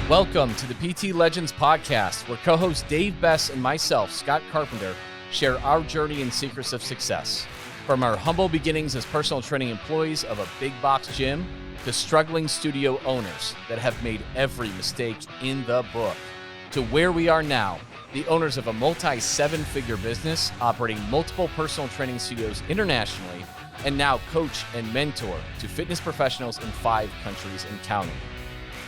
Welcome to the PT Legends podcast, where co-host Dave Bess and myself, Scott Carpenter, share our journey and secrets of success. From our humble beginnings as personal training employees of a big box gym to struggling studio owners that have made every mistake in the book, to where we are now, the owners of a multi-seven-figure business operating multiple personal training studios internationally, and now coach and mentor to fitness professionals in 5 countries and counting.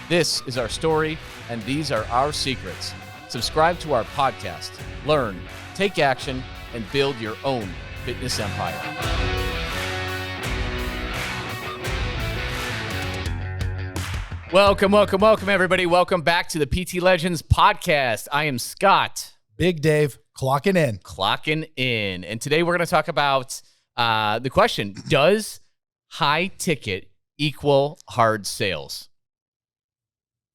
This is our story, and these are our secrets. Subscribe to our podcast, learn, take action, and build your own fitness empire. Welcome, everybody. Welcome back to the PT Legends podcast. I am Scott. Big Dave, clocking in. And today we're going to talk about the question, does high ticket equal hard sales?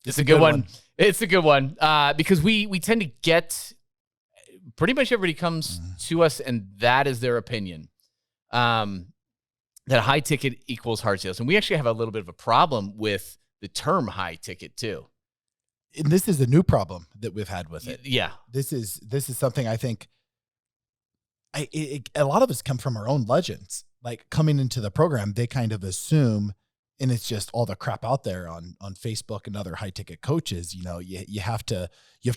It's a good one. It's a good one because we tend to get pretty much everybody comes to us and that is their opinion, that high ticket equals hard sales. And we actually have a little bit of a problem with the term high ticket too. And this is a new problem that we've had with it. Yeah. This is something I think a lot of us come from our own legends. Like coming into the program, they kind of assume, and it's just all the crap out there on Facebook and other high ticket coaches. You know, you have to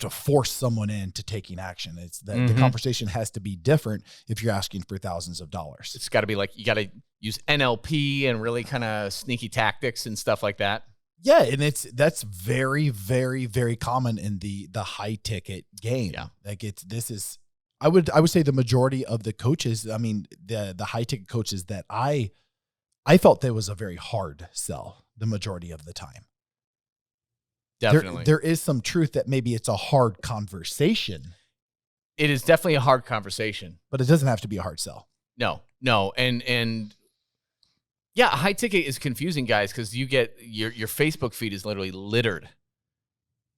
force someone into taking action. It's the conversation has to be different if you're asking for thousands of dollars. It's got to be like, you got to use NLP and really kind of sneaky tactics and stuff like that. Yeah, and that's very, very, very common in the high ticket game. Yeah. Like I would say the majority of the coaches, I mean, the high ticket coaches that I felt there was a very hard sell the majority of the time. Definitely. There is some truth that maybe it's a hard conversation. It is definitely a hard conversation. But it doesn't have to be a hard sell. No. And yeah, high ticket is confusing, guys, because you get your Facebook feed is literally littered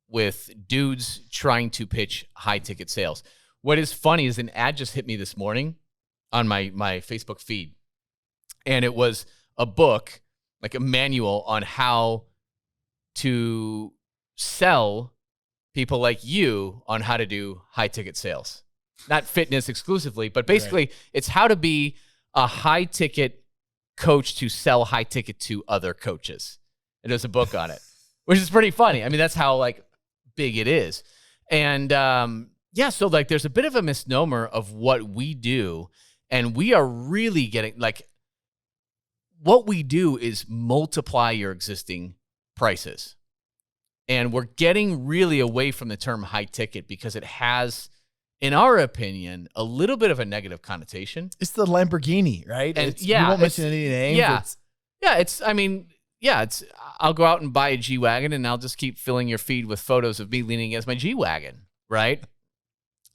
with dudes trying to pitch high ticket sales. What is funny is an ad just hit me this morning on my Facebook feed. And it was a book, like a manual on how to sell people like you on how to do high ticket sales. Not fitness exclusively, but basically It's how to be a high ticket coach to sell high ticket to other coaches. And there's a book on it, which is pretty funny. I mean, that's how like big it is. And yeah, so like there's a bit of a misnomer of what we do. And we are really getting like, what we do is multiply your existing prices. And we're getting really away from the term high ticket because it has, in our opinion, a little bit of a negative connotation. It's the Lamborghini, right? And you won't mention any names. Yeah. I'll go out and buy a G-Wagon and I'll just keep filling your feed with photos of me leaning against my G-Wagon, right?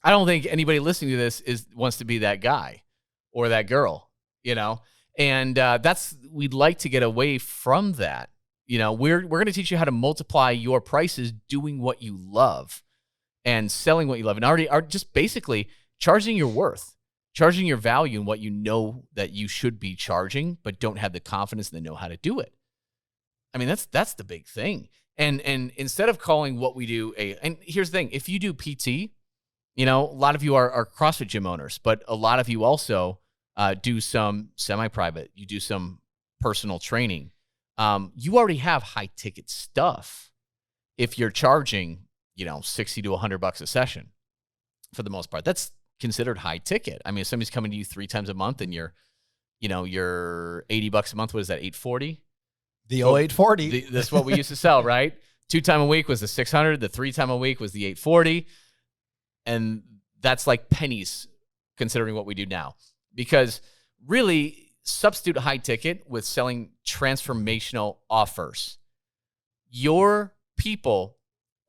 I don't think anybody listening to this wants to be that guy or that girl, you know? And we'd like to get away from that. You know, we're going to teach you how to multiply your prices doing what you love and selling what you love, and already are just basically charging your worth, charging your value and what you know that you should be charging, but don't have the confidence and the know how to do it. I mean, that's the big thing. And instead of calling what we do and here's the thing, if you do PT, you know, a lot of you are CrossFit gym owners, but a lot of you also do some semi-private, you do some personal training. You already have high ticket stuff. If you're charging, you know, $60 to $100 a session for the most part, that's considered high ticket. I mean, if somebody's coming to you 3 times a month and you're $80 a month, what is that? $840? The 0840. That's what we used to sell, right? 2 times a week was the $600. The 3 times a week was the $840. And that's like pennies considering what we do now. Because really, substitute high ticket with selling transformational offers. Your people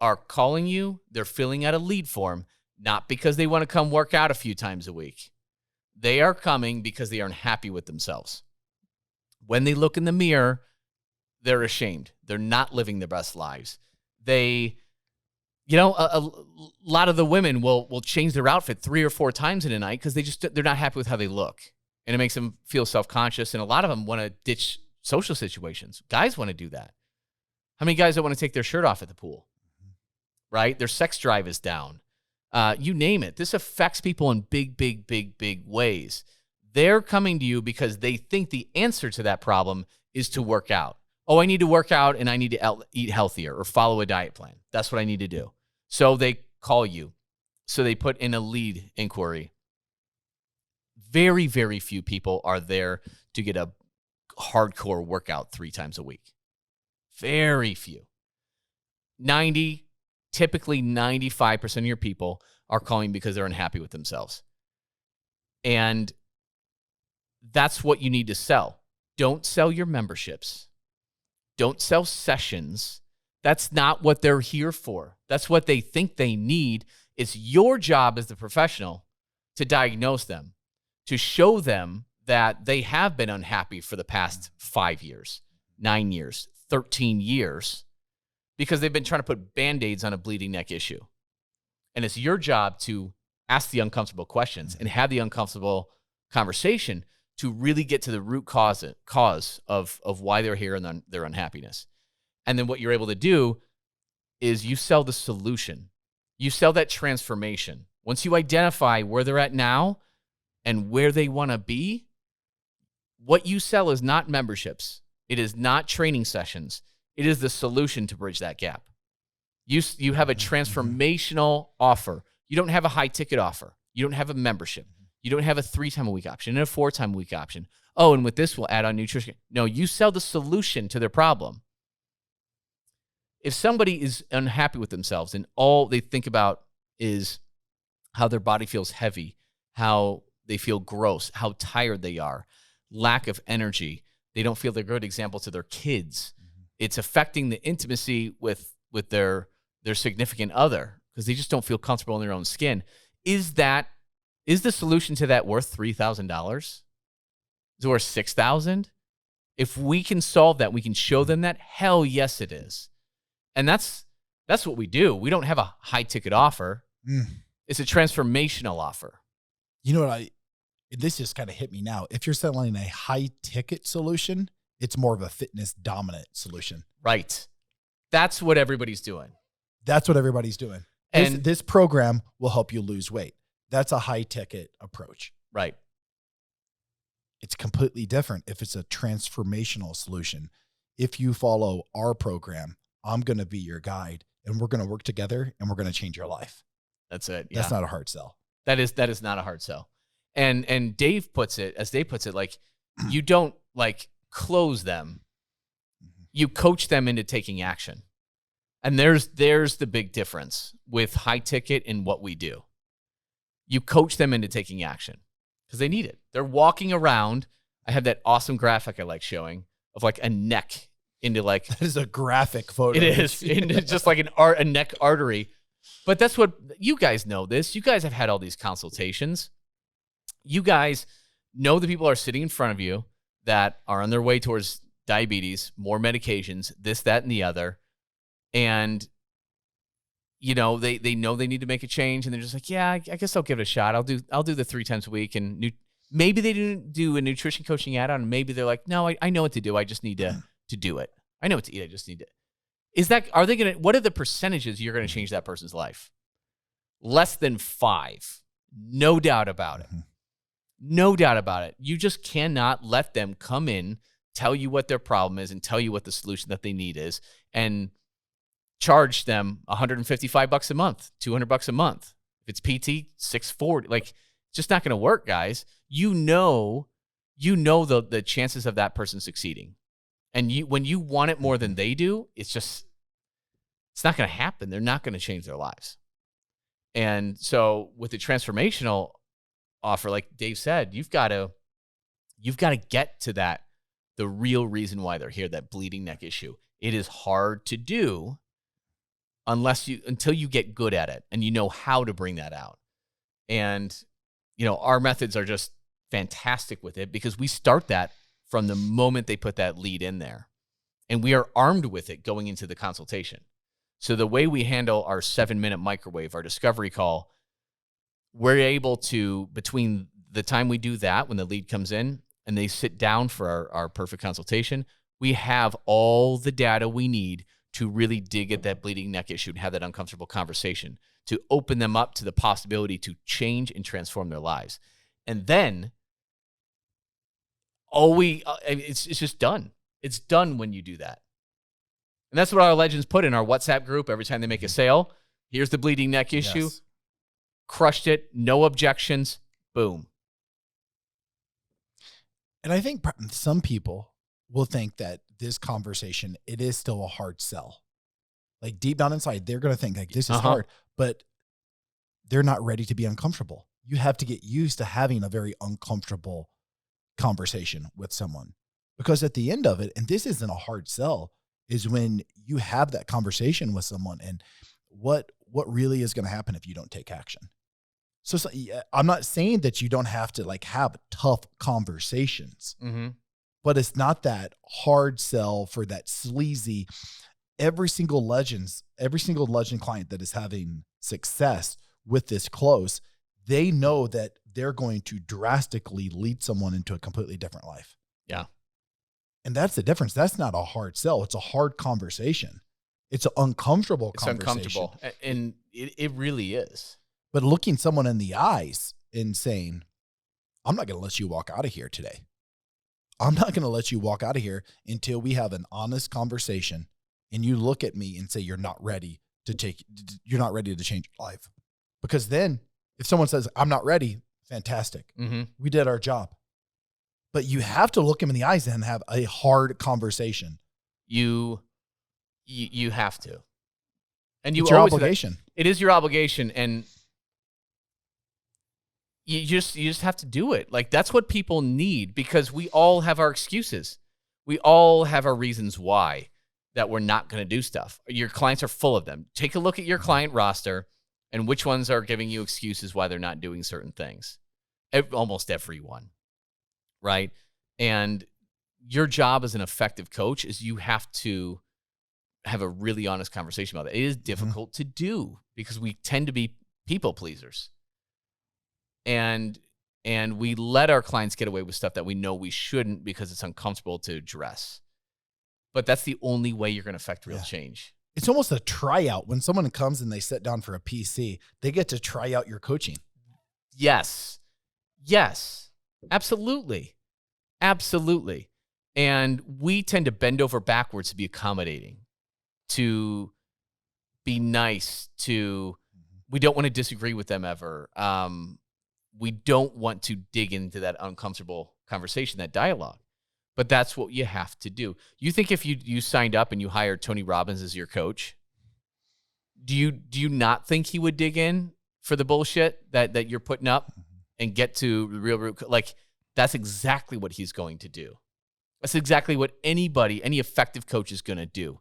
are calling you, they're filling out a lead form, not because they want to come work out a few times a week. They are coming because they aren't happy with themselves. When they look in the mirror, they're ashamed. They're not living their best lives. A lot of the women will change their outfit 3 or 4 times in a night because they're not happy with how they look. And it makes them feel self-conscious. And a lot of them want to ditch social situations. Guys want to do that. How many guys don't want to take their shirt off at the pool? right? Their sex drive is down. You name it. This affects people in big, big, big, big ways. They're coming to you because they think the answer to that problem is to work out. Oh, I need to work out and I need to eat healthier or follow a diet plan. That's what I need to do. So they call you. So they put in a lead inquiry. Very, very few people are there to get a hardcore workout 3 times a week. Very few. Typically 95% of your people are calling because they're unhappy with themselves. And that's what you need to sell. Don't sell your memberships. Don't sell sessions. That's not what they're here for. That's what they think they need. It's your job as the professional to diagnose them, to show them that they have been unhappy for the past 5 years, 9 years, 13 years, because they've been trying to put Band-Aids on a bleeding neck issue. And it's your job to ask the uncomfortable questions and have the uncomfortable conversation to really get to the root cause of why they're here and their unhappiness. And then what you're able to do is you sell the solution. You sell that transformation. Once you identify where they're at now and where they want to be, what you sell is not memberships. It is not training sessions. It is the solution to bridge that gap. You have a transformational offer. You don't have a high ticket offer. You don't have a membership. You don't have a 3-time-a-week option and a 4-time-a-week option. Oh, and with this, we'll add on nutrition. No, you sell the solution to their problem. If somebody is unhappy with themselves and all they think about is how their body feels heavy, how they feel gross, how tired they are, lack of energy, they don't feel they're a good example to their kids. It's affecting the intimacy with their significant other because they just don't feel comfortable in their own skin. Is the solution to that worth $3,000? Is it worth $6,000? If we can solve that, we can show them that. Hell yes, it is. And that's what we do. We don't have a high ticket offer. It's a transformational offer. You know what? This just kind of hit me now. If you're selling a high ticket solution, it's more of a fitness dominant solution. Right. That's what everybody's doing. That's what everybody's doing. And this program will help you lose weight. That's a high ticket approach. Right. It's completely different if it's a transformational solution. If you follow our program, I'm going to be your guide and we're going to work together and we're going to change your life. That's it. That's not a hard sell. That is not a hard sell. And Dave puts it, like you don't like close them. You coach them into taking action. And there's the big difference with high ticket and what we do. You coach them into taking action because they need it. They're walking around. I have that awesome graphic I like showing of like a neck into like. That is a graphic photo. It is. It's just like a neck artery. But that's what you guys know this. You guys have had all these consultations. You guys know the people are sitting in front of you that are on their way towards diabetes, more medications, this, that, and the other. And, you know, they know they need to make a change and they're just like, yeah, I guess I'll give it a shot. I'll do the 3 times a week. And maybe they didn't do a nutrition coaching add-on. And maybe they're like, no, I know what to do. I just need to do it. I know what to eat. I just need to. What are the percentages you're going to change that person's life? Less than 5. No doubt about it. No doubt about it. You just cannot let them come in, tell you what their problem is and tell you what the solution that they need is and charge them $155 a month, $200 a month. If it's PT, $640. Like, it's just not going to work, guys. You know the chances of that person succeeding. And when you want it more than they do, it's not going to happen. They're not going to change their lives. And so with the transformational offer, like Dave said, you've got to get to that, the real reason why they're here, that bleeding neck issue. It is hard to do until you get good at it and you know how to bring that out. And, you know, our methods are just fantastic with it because we start that from the moment they put that lead in there. And we are armed with it going into the consultation. So the way we handle our 7-minute microwave, our discovery call, we're able to, between the time we do that, when the lead comes in and they sit down for our perfect consultation, we have all the data we need to really dig at that bleeding neck issue and have that uncomfortable conversation, to open them up to the possibility to change and transform their lives. And then it's just done. It's done when you do that. And that's what our legends put in our WhatsApp group every time they make a sale. Here's the bleeding neck issue. Yes. Crushed it. No objections. Boom. And I think some people will think that this conversation, it is still a hard sell. Like deep down inside, they're going to think like this is hard, but they're not ready to be uncomfortable. You have to get used to having a very uncomfortable conversation with someone, because at the end of it, and this isn't a hard sell, is when you have that conversation with someone and what really is going to happen if you don't take action. So I'm not saying that you don't have to like have tough conversations, but it's not that hard sell for that sleazy. Every single legend client that is having success with this close, they know that they're going to drastically lead someone into a completely different life. Yeah. And that's the difference. That's not a hard sell. It's a hard conversation. It's an uncomfortable conversation. It's uncomfortable. And it really is. But looking someone in the eyes and saying, I'm not going to let you walk out of here today. I'm not going to let you walk out of here until we have an honest conversation and you look at me and say, you're not ready to change your life. Because then if someone says, I'm not ready, fantastic. We did our job. But you have to look them in the eyes and have a hard conversation. You have to. And it's your obligation. It is your obligation. And you just have to do it. Like that's what people need, because we all have our excuses. We all have our reasons why that we're not going to do stuff. Your clients are full of them. Take a look at your client roster and which ones are giving you excuses why they're not doing certain things. Almost everyone, right? And your job as an effective coach is you have to have a really honest conversation about it. It is difficult to do because we tend to be people pleasers. And we let our clients get away with stuff that we know we shouldn't because it's uncomfortable to address. But that's the only way you're going to affect real change. It's almost a tryout. When someone comes and they sit down for a PC, they get to try out your coaching. Yes. Absolutely. And we tend to bend over backwards to be accommodating, to be nice, we don't want to disagree with them ever. We don't want to dig into that uncomfortable conversation, that dialogue. But that's what you have to do. You think if you signed up and you hired Tony Robbins as your coach, do you not think he would dig in for the bullshit that you're putting up and get to the real root? Like, that's exactly what he's going to do. That's exactly what any effective coach is going to do.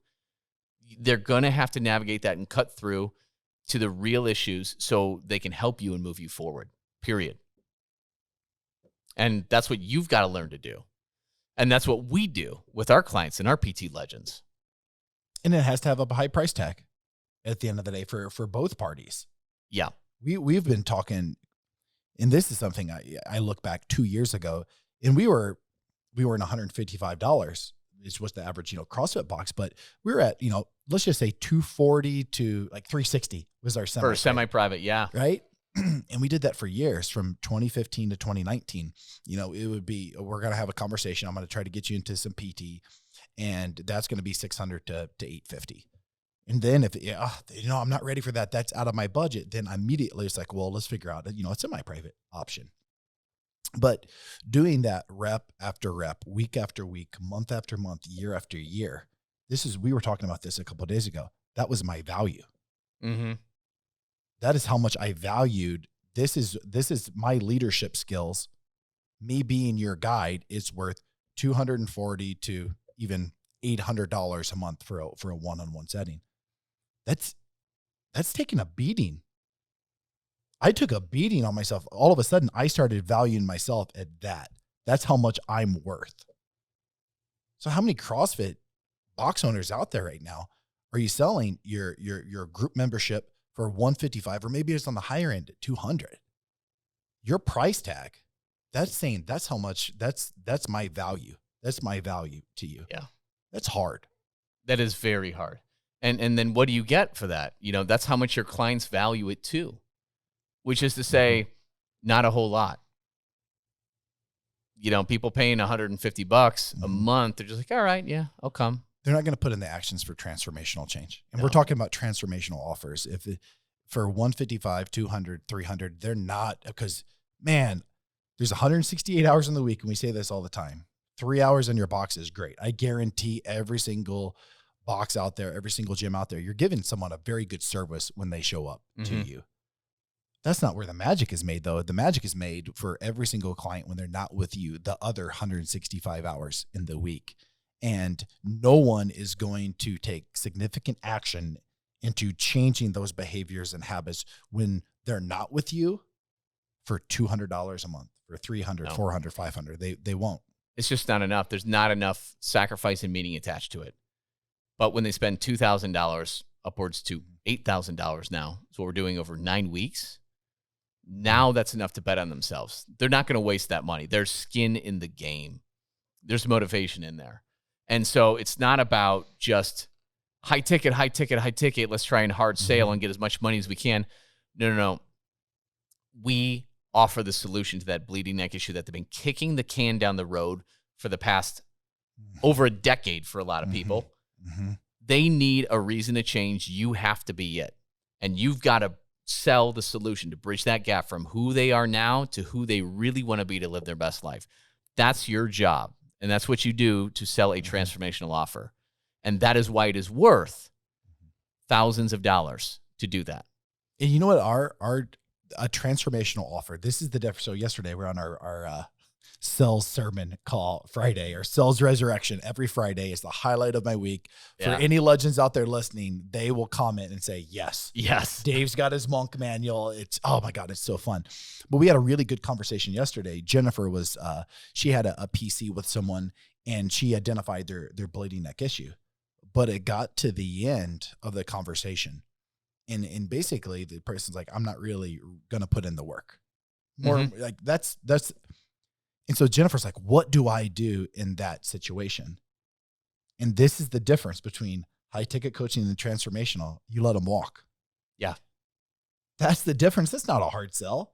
They're going to have to navigate that and cut through to the real issues so they can help you and move you forward, period. And that's what you've got to learn to do. And that's what we do with our clients and our PT legends. And it has to have a high price tag at the end of the day for both parties. Yeah. We've been talking, and this is something I look back 2 years ago, and we were in $155, which was the average, CrossFit box, but we were at, let's just say $240 to like $360 was our for semi-private. Yeah. Right. And we did that for years from 2015 to 2019. It would be, we're going to have a conversation. I'm going to try to get you into some PT, and that's going to be $600 to $850. And then if, I'm not ready for that, that's out of my budget, then immediately it's like, well, let's figure out, a semi-private option. But doing that rep after rep, week after week, month after month, year after year, we were talking about this a couple of days ago. That was my value. That is how much I valued. This is my leadership skills. Me being your guide is worth $240 to even $800 a month for a one-on-one setting. That's taking a beating. I took a beating on myself. All of a sudden, I started valuing myself at that. That's how much I'm worth. So how many CrossFit box owners out there right now are you selling your group membership for $155, or maybe it's on the higher end at $200? Your price tag, that's saying that's how much, that's my value. That's my value to you. Yeah. That's hard. That is very hard. And then what do you get for that? That's how much your clients value it too, which is to say, not a whole lot. People paying $150 a month, they're just like, all right, yeah, I'll come. They're not going to put in the actions for transformational change. And No. we're talking about transformational offers. For 155, 200, 300, they're not, because man, there's 168 hours in the week. And we say this all the time. 3 hours in your box is great. I guarantee every single box out there, every single gym out there, you're giving someone a very good service when they show up to you. That's not where the magic is made, though. The magic is made for every single client when they're not with you the other 165 hours in the week. And no one is going to take significant action into changing those behaviors and habits when they're not with you for $200 a month, for $300, No. $400, $500. They won't. It's just not enough. There's not enough sacrifice and meaning attached to it. But when they spend $2,000 upwards to $8,000 now, is what we're doing over 9 weeks. Now that's enough to bet on themselves. They're not going to waste that money. There's skin in the game. There's motivation in there. And so it's not about just high ticket. Let's try and hard sale and get as much money as we can. No. We offer the solution to that bleeding neck issue that they've been kicking the can down the road for the past over a decade for a lot of people. They need a reason to change. You have to be it. And you've got to sell the solution to bridge that gap from who they are now to who they really want to be to live their best life. That's your job. And that's what you do to sell a transformational offer. And that is why it is worth thousands of dollars to do that. And you know what? A transformational offer. This is the difference. So yesterday we're on our sales sermon call Friday, or sales resurrection. Every Friday is the highlight of my week. Yeah. For any legends out there listening, they will comment and say, yes, Dave's got his monk manual. It's, oh my God, it's so fun. But we had a really good conversation yesterday. Jennifer was, she had a PC with someone and she identified their bleeding neck issue, but it got to the end of the conversation. And basically the person's like, I'm not really going to put in the work. More like that's, and so Jennifer's like, what do I do in that situation? And this is the difference between high ticket coaching and transformational. You let them walk. Yeah. That's the difference. That's not a hard sell.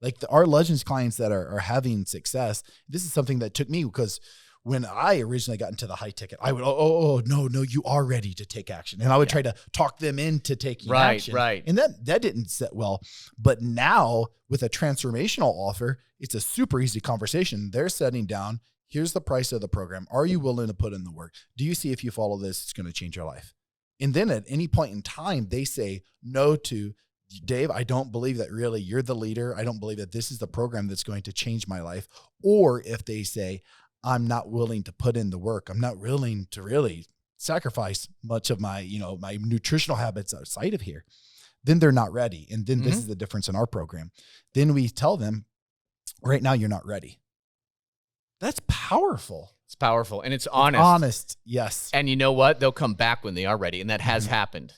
Like our Legends clients that are having success, this is something that took me, because when I originally got into the high ticket, I would, no, you are ready to take action. And I would try to talk them into taking action. Right. And that didn't sit well. But now with a transformational offer, it's a super easy conversation. They're setting down, here's the price of the program. Are you willing to put in the work? Do you see if you follow this, it's going to change your life? And then at any point in time, they say no to, Dave, I don't believe that really you're the leader. I don't believe that this is the program that's going to change my life. Or if they say, I'm not willing to put in the work, I'm not willing to really sacrifice much of my, my nutritional habits outside of here, then they're not ready. And then this is the difference in our program. Then we tell them, right now you're not ready. That's powerful. It's powerful and it's honest. Honest, yes. And you know what? They'll come back when they are ready. And that has happened.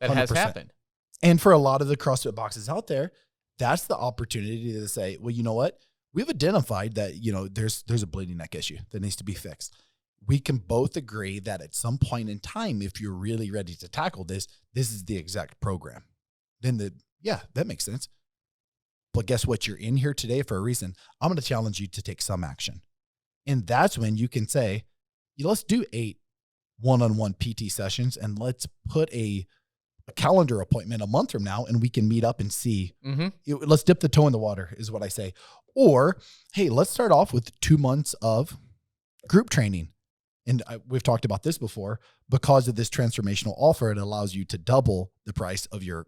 That 100%. Has happened. And for a lot of the CrossFit boxes out there, that's the opportunity to say, well, you know what? We've identified that, there's a bleeding neck issue that needs to be fixed. We can both agree that at some point in time, if you're really ready to tackle this is the exact program. Then that makes sense. But guess what? You're in here today for a reason. I'm going to challenge you to take some action. And that's when you can say, let's do 8 one-on-one PT sessions and let's put a calendar appointment a month from now and we can meet up and see. Let's dip the toe in the water is what I say. Or, hey, let's start off with 2 months of group training. And we've talked about this before. Because of this transformational offer, it allows you to double the price of your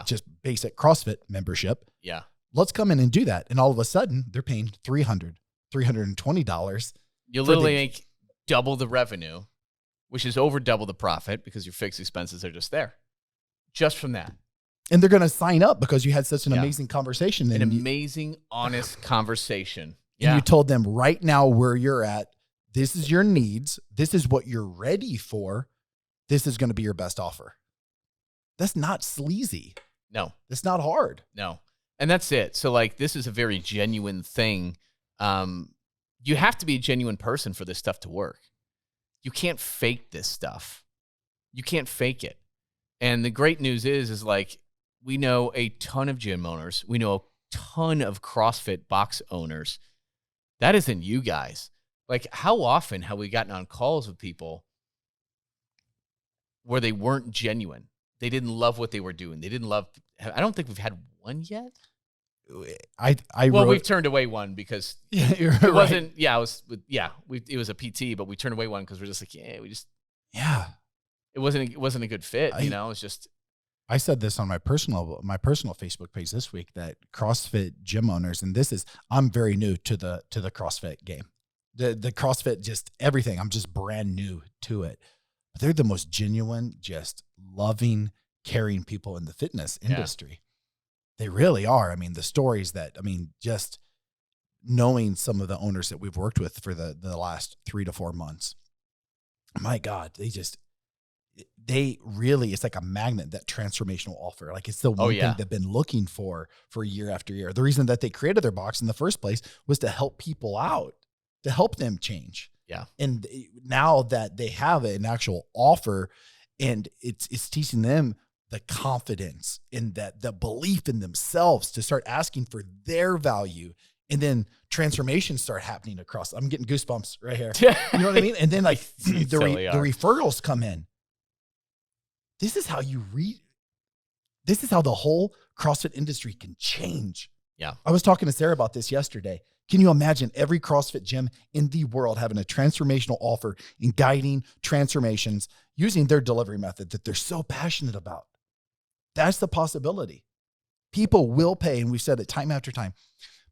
just basic CrossFit membership. Yeah. Let's come in and do that. And all of a sudden, they're paying $300, $320. You literally make double the revenue, which is over double the profit because your fixed expenses are just there. Just from that. And they're going to sign up because you had such an amazing conversation. An amazing, honest conversation. And you told them right now where you're at. This is your needs. This is what you're ready for. This is going to be your best offer. That's not sleazy. No. That's not hard. No. And that's it. So this is a very genuine thing. You have to be a genuine person for this stuff to work. You can't fake this stuff. You can't fake it. And the great news is like, we know a ton of gym owners. We know a ton of CrossFit box owners. That isn't you guys. Like, how often have we gotten on calls with people where they weren't genuine? They didn't love what they were doing. They didn't love, I don't think we've had one yet. We've turned away one because it wasn't, it was a PT, but we turned away one because we're just like, it wasn't a good fit. It's just. I said this on my personal Facebook page this week that CrossFit gym owners, and I'm very new to the CrossFit game. The CrossFit, just everything. I'm just brand new to it. But they're the most genuine, just loving, caring people in the fitness industry. Yeah. They really are. I mean, the stories just knowing some of the owners that we've worked with for the last 3 to 4 months. My God, they really, it's like a magnet, that transformational offer. Like, it's the one thing they've been looking for year after year. The reason that they created their box in the first place was to help people out, to help them change. Yeah. And now that they have an actual offer, and it's teaching them the confidence and the belief in themselves to start asking for their value. And then transformations start happening across. I'm getting goosebumps right here. You know what I mean? And then like the referrals come in. This is how this is how the whole CrossFit industry can change. Yeah. I was talking to Sarah about this yesterday. Can you imagine every CrossFit gym in the world having a transformational offer and guiding transformations using their delivery method that they're so passionate about? That's the possibility. People will pay, and we've said it time after time,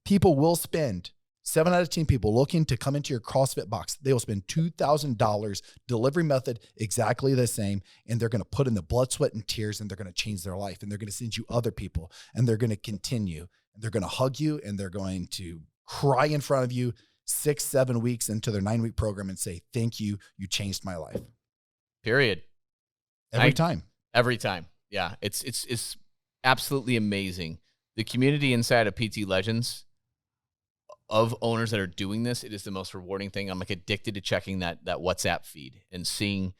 people will spend, 7 out of 10 people looking to come into your CrossFit box, they will spend $2,000, delivery method exactly the same, and they're going to put in the blood, sweat, and tears, and they're going to change their life, and they're going to send you other people, and they're going to continue, and they're going to hug you, and they're going to cry in front of you 6-7 weeks into their 9-week program and say, thank you, you changed my life. Period. Every time. Yeah, it's absolutely amazing. The community inside of PT Legends of owners that are doing this, it is the most rewarding thing. I'm like addicted to checking that WhatsApp feed and seeing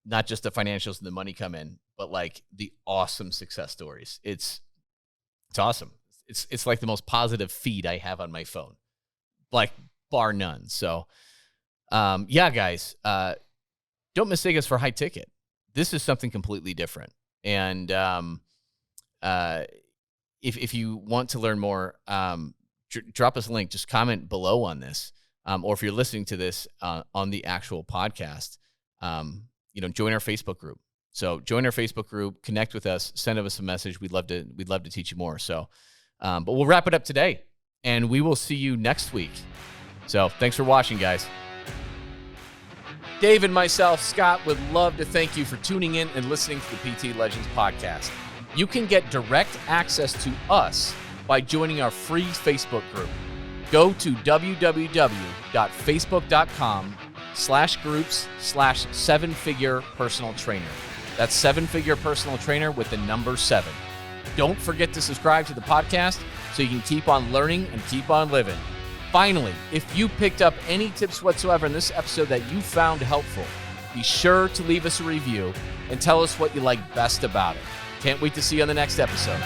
not just the financials and the money come in, but like the awesome success stories. It's awesome. It's like the most positive feed I have on my phone, like bar none. So, guys, don't mistake us for high ticket. This is something completely different. And if you want to learn more, drop us a link. Just comment below on this, or if you're listening to this on the actual podcast, join our Facebook group. So join our Facebook group, connect with us, send us a message. We'd love to teach you more. So, but we'll wrap it up today, and we will see you next week. So thanks for watching, guys. Dave and myself, Scott, would love to thank you for tuning in and listening to the PT Legends podcast. You can get direct access to us by joining our free Facebook group. Go to www.facebook.com/groups/7-figure personal trainer. That's 7-figure personal trainer with the number 7. Don't forget to subscribe to the podcast so you can keep on learning and keep on living. Finally, if you picked up any tips whatsoever in this episode that you found helpful, be sure to leave us a review and tell us what you like best about it. Can't wait to see you on the next episode.